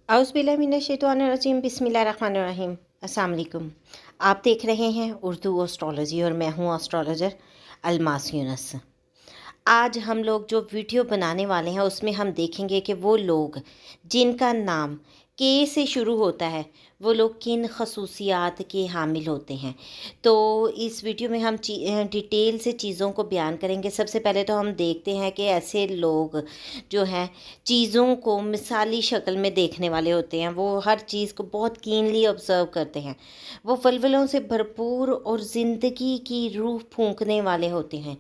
औज़ुबिल्लाहिमिनश्शैतानिर्रजीम बिस्मिल्लाहिर्रहमानिर्रहीम। अस्सलाम वालेकुम। आप देख रहे हैं उर्दू एस्ट्रोलॉजी और मैं हूँ एस्ट्रोलॉजर अलमास यूनुस। आज हम लोग जो वीडियो बनाने वाले हैं उसमें हम देखेंगे कि वो लोग जिनका नाम के से शुरू होता है वो लोग किन खसूसियात के हामिल होते हैं। तो इस वीडियो में हम डिटेल से चीज़ों को बयान करेंगे। सबसे पहले तो हम देखते हैं कि ऐसे लोग जो हैं चीज़ों को मिसाली शक्ल में देखने वाले होते हैं। वो हर चीज़ को बहुत कीनली ऑब्ज़र्व करते हैं। वो वल्वलों से भरपूर और ज़िंदगी की रूह फूंकने वाले होते हैं।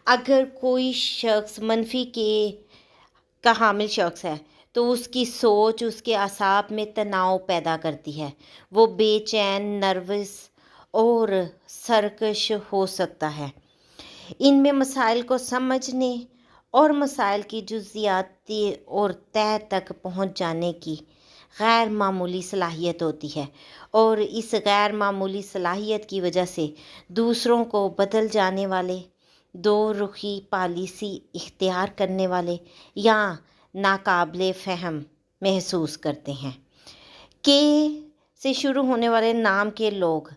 अगर कोई शख्स मनफी के का हामिल शख्स है तो उसकी सोच उसके असाब में तनाव पैदा करती है। वो बेचैन, नर्वस और सरकश हो सकता है। इनमें मसाइल को समझने और मसाइल की जुज़ियाती और तह तक पहुंच जाने की गैर मामूली सलाहियत होती है और इस गैर मामूली सलाहियत की वजह से दूसरों को बदल जाने वाले, दो रुखी पॉलिसी इख्तियार करने वाले या नाकाबिले फ़हम महसूस करते हैं। के से शुरू होने वाले नाम के लोग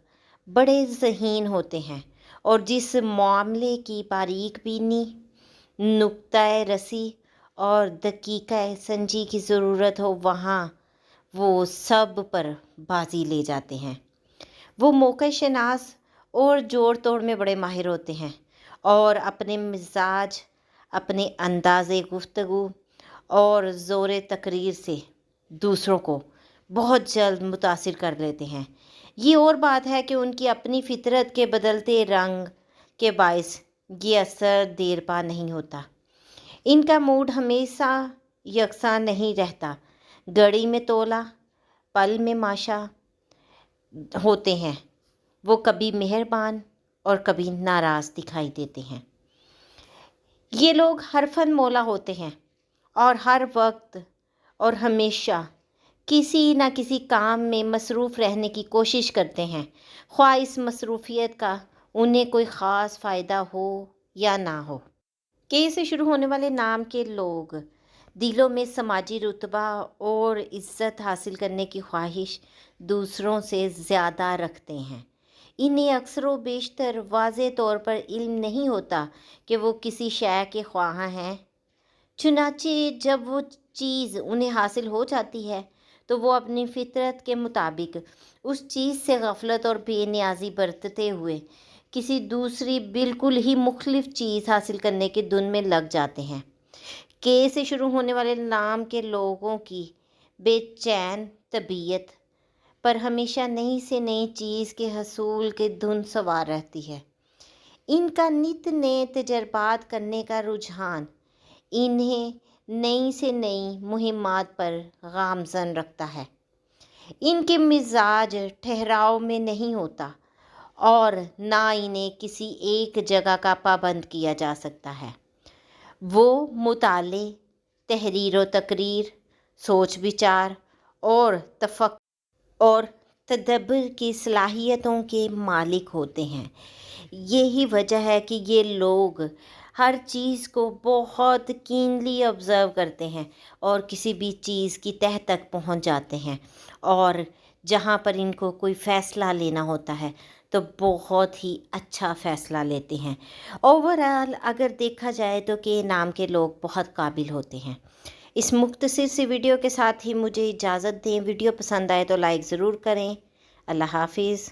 बड़े ज़हीन होते हैं और जिस मामले की बारीक बीनी, नुक्ता रसी और दकीका संजी की ज़रूरत हो वहाँ वो सब पर बाजी ले जाते हैं। वो मौक़े शनास और जोड़ तोड़ में बड़े माहिर होते हैं और अपने मिजाज, अपने अंदाज़े गुफ्तगू और ज़ोर तकरीर से दूसरों को बहुत जल्द मुतासिर कर लेते हैं। ये और बात है कि उनकी अपनी फितरत के बदलते रंग के बायस ये असर देर पा नहीं होता। इनका मूड हमेशा यकसा नहीं रहता। घड़ी में तोला, पल में माशा होते हैं। वो कभी मेहरबान और कभी नाराज़ दिखाई देते हैं। ये लोग हरफन मौला होते हैं और हर वक्त और हमेशा किसी न किसी काम में मसरूफ़ रहने की कोशिश करते हैं, ख्वाह इस मसरूफ़ियत का उन्हें कोई ख़ास फ़ायदा हो या ना हो। के से शुरू होने वाले नाम के लोग दिलों में समाजी रुतबा और इज़्ज़त हासिल करने की ख्वाहिश दूसरों से ज़्यादा रखते हैं। इन्हें अक्सर व बेशतर वाज़े तौर पर इल्म नहीं होता कि वो किसी शय के ख्वाह हैं। चुनाचे जब वो चीज़ उन्हें हासिल हो जाती है तो वो अपनी फितरत के मुताबिक उस चीज़ से गफलत और बेनियाज़ी बरतते हुए किसी दूसरी बिल्कुल ही मुख्तलिफ चीज़ हासिल करने की धुन में लग जाते हैं। के से शुरू होने वाले नाम के लोगों की बेचैन तबीयत पर हमेशा नई से नई चीज़ के हसूल की धुन सवार रहती है। इनका नित नए तजर्बात करने का रुझान इन्हें नई से नई मुहिम्मात पर गामज़न रखता है। इनके मिजाज ठहराव में नहीं होता और ना इन्हें किसी एक जगह का पाबंद किया जा सकता है। वो मुताले, तहरीर व तकरीर, सोच विचार और तदब्बर की सलाहियतों के मालिक होते हैं। यही वजह है कि ये लोग हर चीज़ को बहुत कीनली ऑब्ज़र्व करते हैं और किसी भी चीज़ की तह तक पहुंच जाते हैं और जहां पर इनको कोई फ़ैसला लेना होता है तो बहुत ही अच्छा फ़ैसला लेते हैं। ओवरऑल अगर देखा जाए तो के नाम के लोग बहुत काबिल होते हैं। इस मुख्तसर सी वीडियो के साथ ही मुझे इजाज़त दें। वीडियो पसंद आए तो लाइक ज़रूर करें। अल्लाह हाफिज़।